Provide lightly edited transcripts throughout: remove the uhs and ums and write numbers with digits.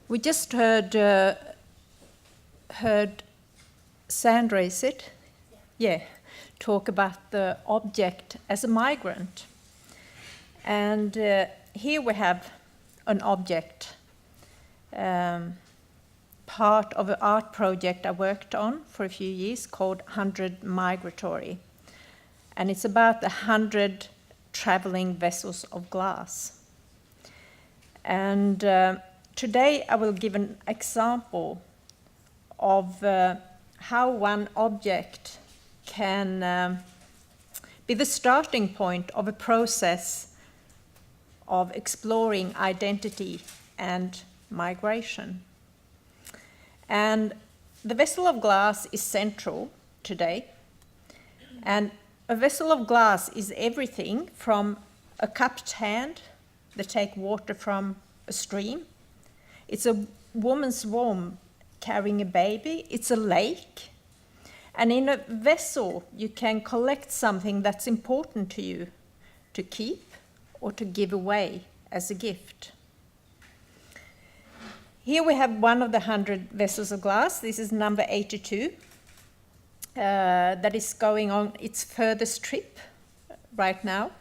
We just heard Sandra, is it? Yeah, talk about the object as a migrant. And here we have an object, part of an art project I worked on for a few years called 100 Migratory. And it's about 100 traveling vessels of glass. And today I will give an example of how one object can be the starting point of a process of exploring identity and migration. And the vessel of glass is central today. And a vessel of glass is everything from a cupped hand that take water from a stream. It's a woman's womb carrying a baby. It's a lake. And in a vessel, you can collect something that's important to you to keep or to give away as a gift. Here we have one of the 100 vessels of glass. This is number 82. That is going on its furthest trip right now.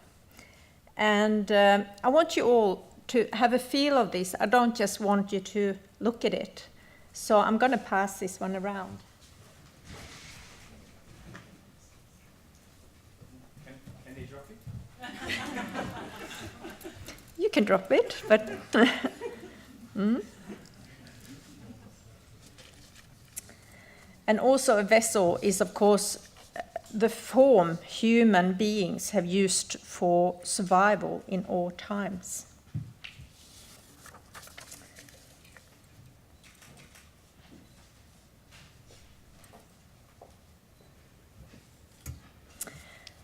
And I want you all to have a feel of this. I don't just want you to look at it. So I'm going to pass this one around. Can they drop it? You can drop it, but... And also a vessel is, of course, the form human beings have used for survival in all times.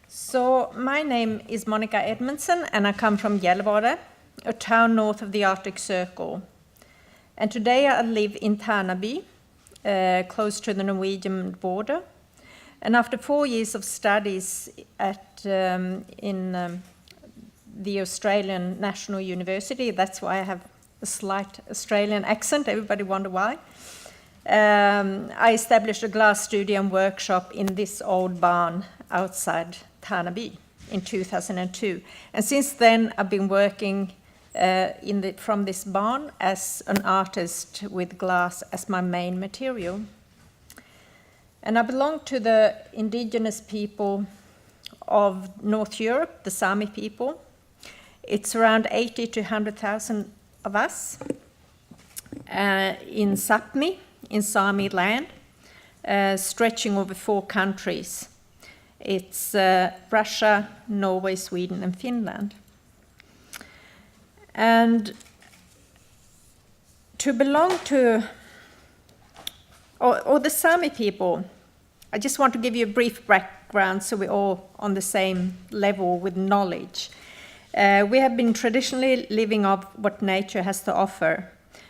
So my name is Monica Edmondson, and I come from Gällivare, a town north of the Arctic Circle. And today I live in Tärnaby, close to the Norwegian border. And after 4 years of studies in the Australian National University, that's why I have a slight Australian accent, everybody wonder why, I established a glass studio and workshop in this old barn outside Tärnaby in 2002. And since then I've been working from this barn as an artist with glass as my main material. And I belong to the indigenous people of North Europe, the Sami people. It's around 80 to 100,000 of us in Sápmi, in Sami land, stretching over 4 countries. It's Russia, Norway, Sweden, and Finland. And to belong to, or the Sami people, I just want to give you a brief background so we're all on the same level with knowledge. We have been traditionally living off what nature has to offer,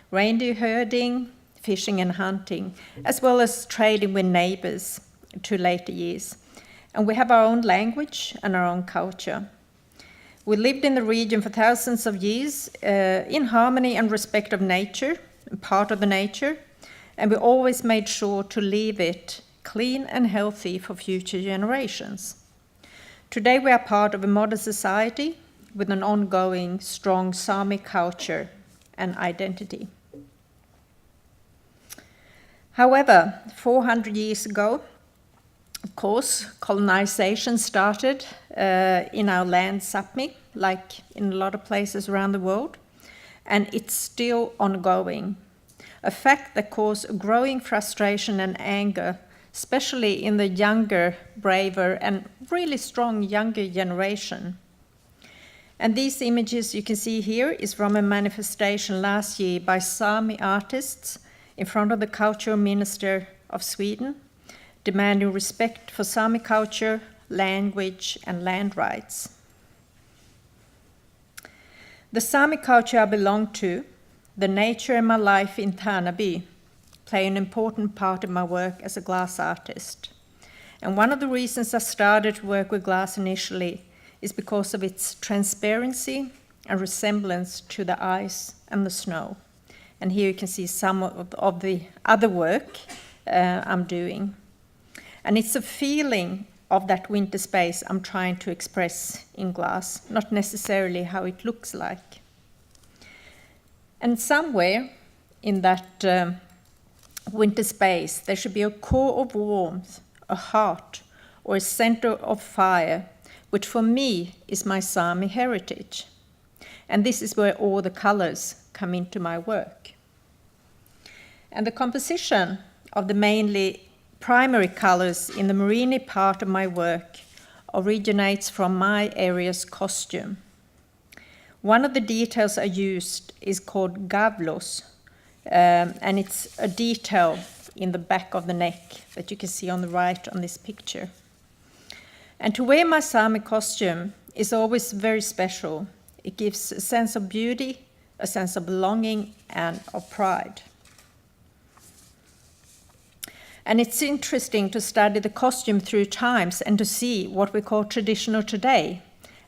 reindeer herding, fishing and hunting, as well as trading with neighbors to later years. And we have our own language and our own culture. We lived in the region for thousands of years in harmony and respect of nature, part of the nature, and we always made sure to leave it clean and healthy for future generations. Today we are part of a modern society with an ongoing strong Sami culture and identity. However, 400 years ago, of course, colonization started in our land, Sápmi, like in a lot of places around the world, and it's still ongoing. A fact that caused growing frustration and anger, especially in the younger, braver, and really strong younger generation. And these images you can see here is from a manifestation last year by Sami artists in front of the Cultural Minister of Sweden, demanding respect for Sami culture, language, and land rights. The Sami culture I belong to, the nature and my life in Tärnaby, play an important part in my work as a glass artist. And one of the reasons I started to work with glass initially is because of its transparency and resemblance to the ice and the snow. And here you can see some of the other work I'm doing. And it's a feeling of that winter space I'm trying to express in glass, not necessarily how it looks like. And somewhere in that winter space, there should be a core of warmth, a heart, or a center of fire, which for me is my Sami heritage. And this is where all the colors come into my work. And the composition of the mainly primary colors in the marine part of my work originates from my area's costume. One of the details I used is called gavlos, and it's a detail in the back of the neck that you can see on the right on this picture. And to wear my Sami costume is always very special. It gives a sense of beauty, a sense of belonging, and of pride. And it's interesting to study the costume through times and to see what we call traditional today,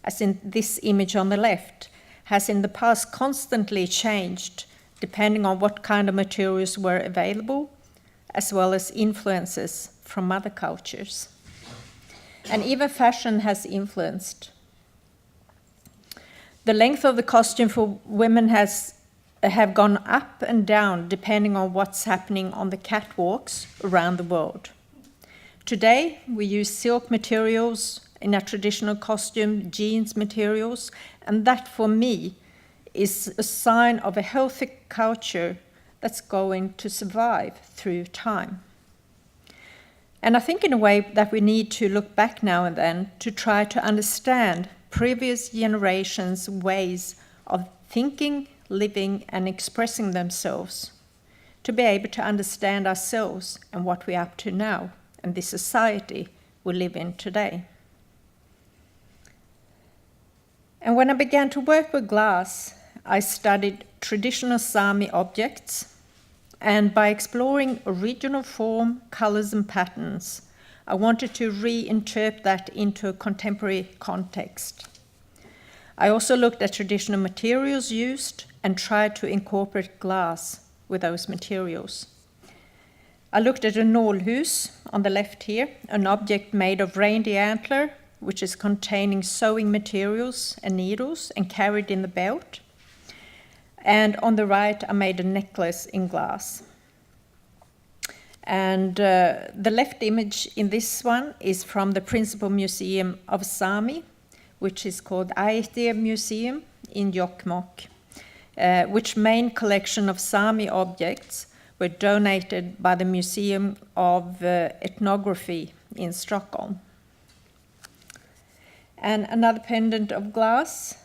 as in this image on the left, has in the past constantly changed depending on what kind of materials were available, as well as influences from other cultures. And even fashion has influenced. The length of the costume for women have gone up and down depending on what's happening on the catwalks around the world. Today, we use silk materials in a traditional costume, jeans materials, and that for me is a sign of a healthy culture that's going to survive through time. And I think in a way that we need to look back now and then to try to understand previous generations' ways of thinking, living, and expressing themselves, to be able to understand ourselves and what we're up to now and the society we live in today. And when I began to work with glass, I studied traditional Sami objects, and by exploring original form, colors, and patterns, I wanted to reinterpret that into a contemporary context. I also looked at traditional materials used and tried to incorporate glass with those materials. I looked at a nålhus on the left here, an object made of reindeer antler, which is containing sewing materials and needles and carried in the belt. And on the right, I made a necklace in glass. And the left image in this one is from the Principal Museum of Sami, which is called Aitia Museum in Jokkmokk, which main collection of Sami objects were donated by the Museum of Ethnography in Stockholm. And another pendant of glass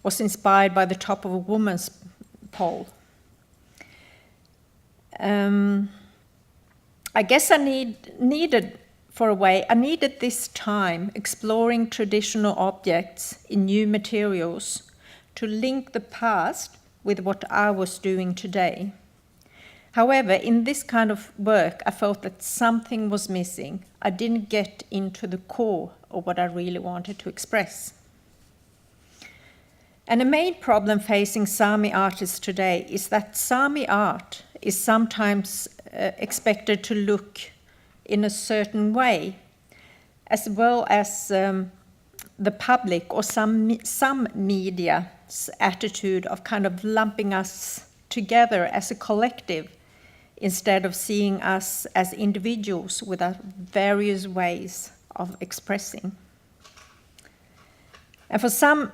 was inspired by the top of a woman's pole. I guess I needed this time exploring traditional objects in new materials to link the past with what I was doing today. However, in this kind of work, I felt that something was missing. I didn't get into the core of what I really wanted to express. And the main problem facing Sami artists today is that Sami art is sometimes expected to look in a certain way, as well as the public or some media's attitude of kind of lumping us together as a collective instead of seeing us as individuals with our various ways of expressing. And for some,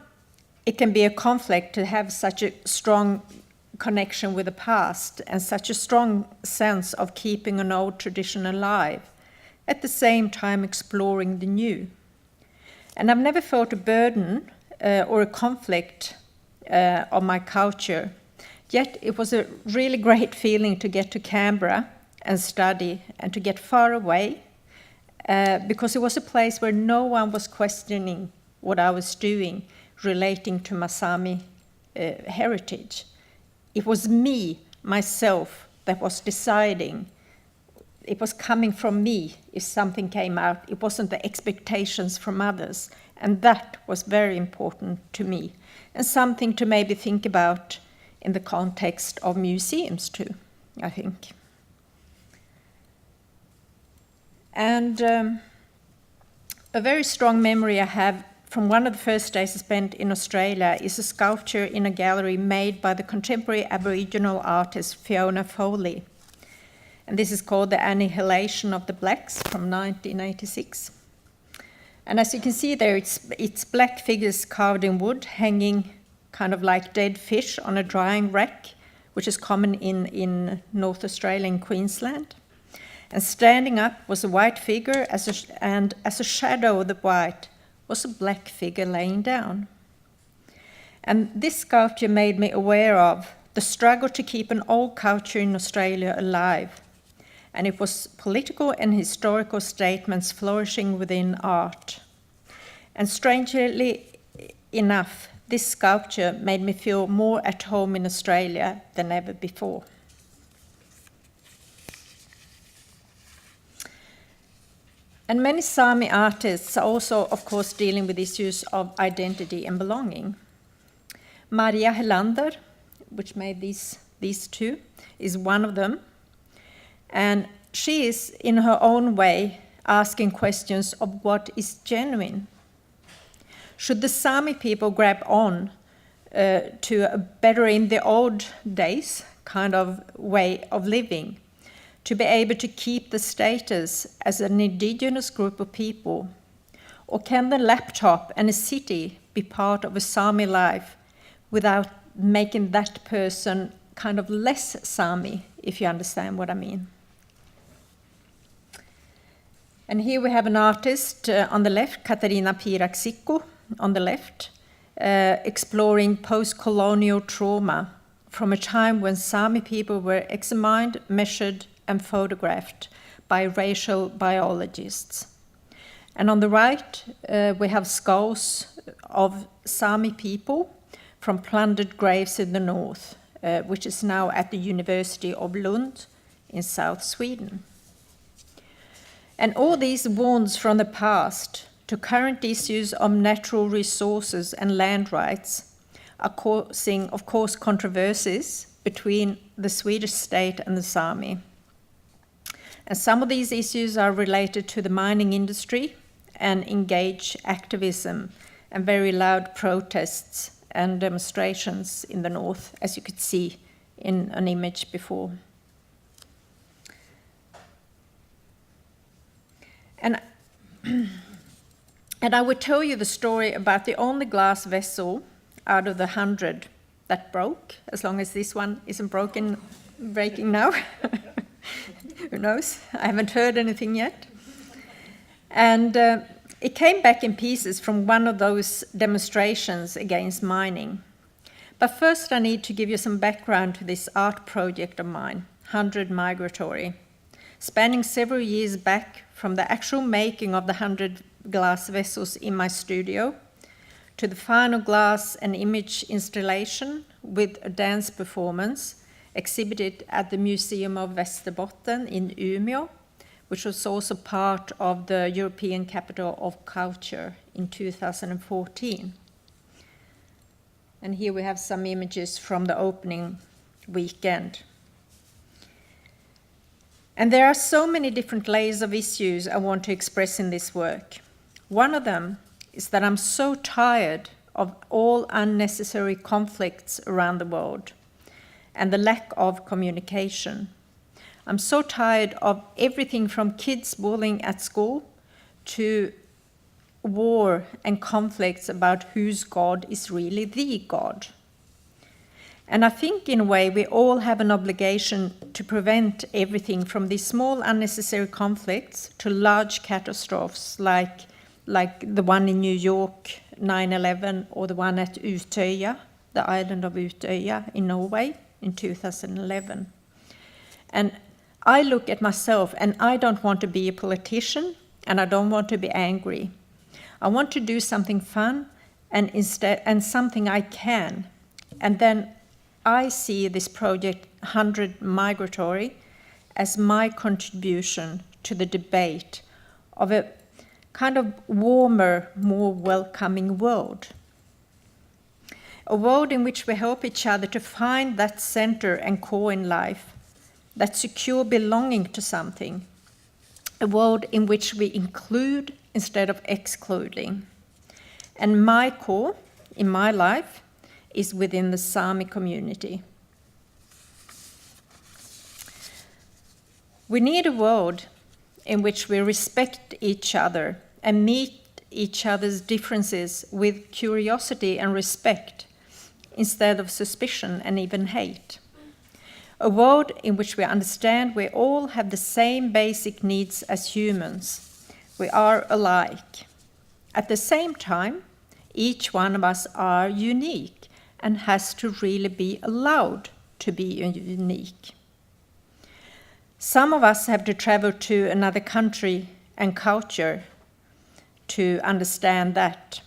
it can be a conflict to have such a strong connection with the past and such a strong sense of keeping an old tradition alive, at the same time exploring the new. And I've never felt a burden or a conflict on my culture, yet it was a really great feeling to get to Canberra and study and to get far away, because it was a place where no one was questioning what I was doing relating to my Sami heritage. It was me, myself, that was deciding. It was coming from me if something came out. It wasn't the expectations from others. And that was very important to me. And something to maybe think about in the context of museums too, I think. And a very strong memory I have from one of the first days I spent in Australia is a sculpture in a gallery made by the contemporary Aboriginal artist Fiona Foley. And this is called The Annihilation of the Blacks from 1986. And as you can see there, it's black figures carved in wood, hanging kind of like dead fish on a drying rack, which is common in North Australia and Queensland. And standing up was a white figure, and as a shadow of the white was a black figure laying down. And this sculpture made me aware of the struggle to keep an old culture in Australia alive. And it was political and historical statements flourishing within art. And strangely enough, this sculpture made me feel more at home in Australia than ever before. And many Sami artists are also, of course, dealing with issues of identity and belonging. Maria Helander, which made these two, is one of them. And she is, in her own way, asking questions of what is genuine. Should the Sami people grab on to a better in the old days kind of way of living, to be able to keep the status as an indigenous group of people? Or can the laptop and a city be part of a Sami life without making that person kind of less Sami, if you understand what I mean? And here we have an artist on the left, Katarina Piirac-Sikko, on the left, exploring post-colonial trauma from a time when Sami people were examined, measured, and photographed by racial biologists. And on the right, we have skulls of Sami people from plundered graves in the north, which is now at the University of Lund in South Sweden. And all these wounds from the past to current issues of natural resources and land rights are causing, of course, controversies between the Swedish state and the Sami. And some of these issues are related to the mining industry and engage activism and very loud protests and demonstrations in the north, as you could see in an image before. And I would tell you the story about the only glass vessel out of the 100 that broke, as long as this one isn't breaking now. Who knows? I haven't heard anything yet. And it came back in pieces from one of those demonstrations against mining. But first I need to give you some background to this art project of mine, 100 Migratory, spanning several years back from the actual making of the 100 glass vessels in my studio to the final glass and image installation with a dance performance exhibited at the Museum of Västerbotten in Umeå, which was also part of the European Capital of Culture in 2014. And here we have some images from the opening weekend. And there are so many different layers of issues I want to express in this work. One of them is that I'm so tired of all unnecessary conflicts around the world and the lack of communication. I'm so tired of everything from kids bullying at school to war and conflicts about whose God is really the God. And I think in a way we all have an obligation to prevent everything from these small unnecessary conflicts to large catastrophes like the one in New York, 9/11, or the one at Utøya, the island of Utøya in Norway in 2011. And I look at myself and I don't want to be a politician and I don't want to be angry. I want to do something fun and something I can. And then I see this project 100 Migratory as my contribution to the debate of a kind of warmer, more welcoming world. A world in which we help each other to find that center and core in life, that secure belonging to something. A world in which we include instead of excluding. And my core in my life is within the Sami community. We need a world in which we respect each other and meet each other's differences with curiosity and respect instead of suspicion and even hate. A world in which we understand we all have the same basic needs as humans. We are alike. At the same time, each one of us are unique and has to really be allowed to be unique. Some of us have to travel to another country and culture to understand that.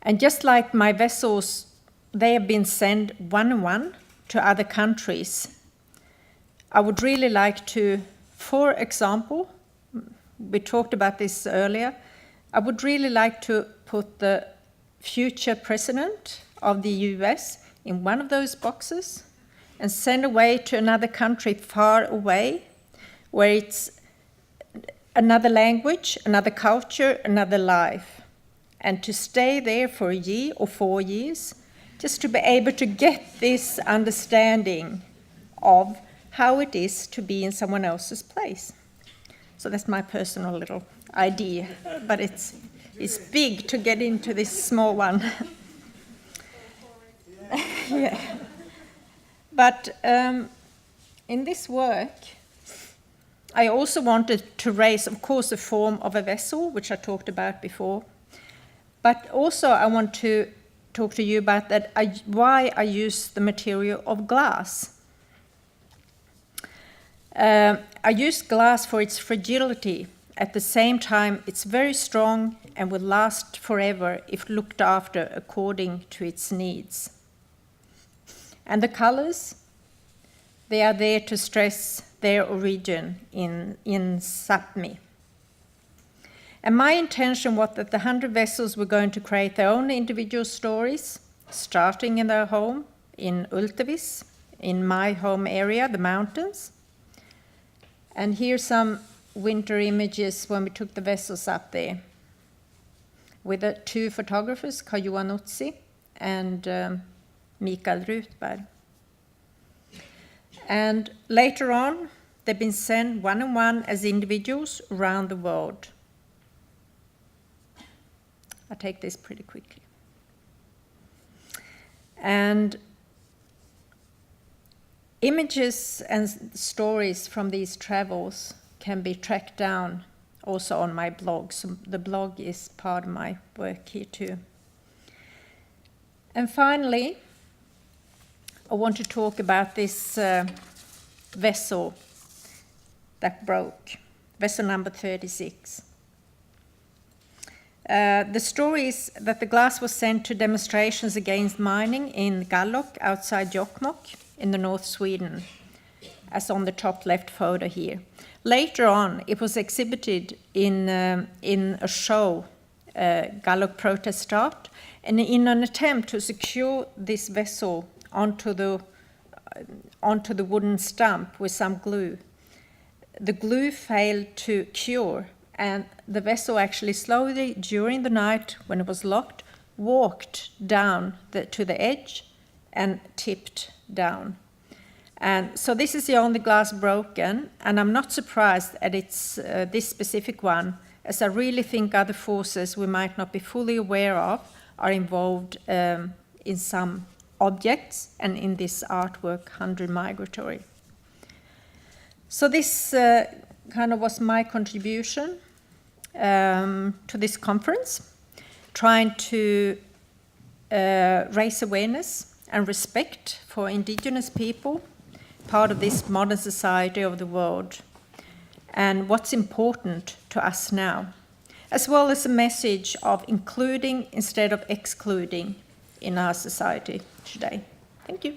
And just like my vessels, they have been sent one-on-one to other countries. I would really like to, for example, we talked about this earlier, I would really like to put the future president of the US in one of those boxes and send away to another country far away, where it's another language, another culture, another life, and to stay there for a year or 4 years, just to be able to get this understanding of how it is to be in someone else's place. So that's my personal little idea, but it's big to get into this small one. Yeah. But in this work, I also wanted to raise, of course, the form of a vessel, which I talked about before. But also I want to talk to you about that, why I use the material of glass. I use glass for its fragility. At the same time, it's very strong and will last forever if looked after according to its needs. And the colors, they are there to stress their origin in Sápmi. And my intention was that the 100 vessels were going to create their own individual stories, starting in their home in Ultevis, in my home area, the mountains. And here's some winter images when we took the vessels up there with the 2 photographers, Karl-Johan Utsi and Mikael Rutberg. And later on, they've been sent one-on-one as individuals around the world. I'll take this pretty quickly. And images and stories from these travels can be tracked down also on my blog. So the blog is part of my work here too. And finally, I want to talk about this vessel that broke, vessel number 36. The story is that the glass was sent to demonstrations against mining in Gallok outside Jokkmokk in the North Sweden, as on the top left photo here. Later on, it was exhibited in a show, Gallok Protest Start, and in an attempt to secure this vessel onto the wooden stump with some glue. The glue failed to cure, and the vessel actually slowly, during the night when it was locked, walked down to the edge and tipped down. And so this is the only glass broken, and I'm not surprised at it's this specific one, as I really think other forces we might not be fully aware of are involved in some objects and in this artwork, 100 Migratory. So this kind of was my contribution to this conference, trying to raise awareness and respect for indigenous people, part of this modern society of the world, and what's important to us now, as well as a message of including instead of excluding in our society today. Thank you.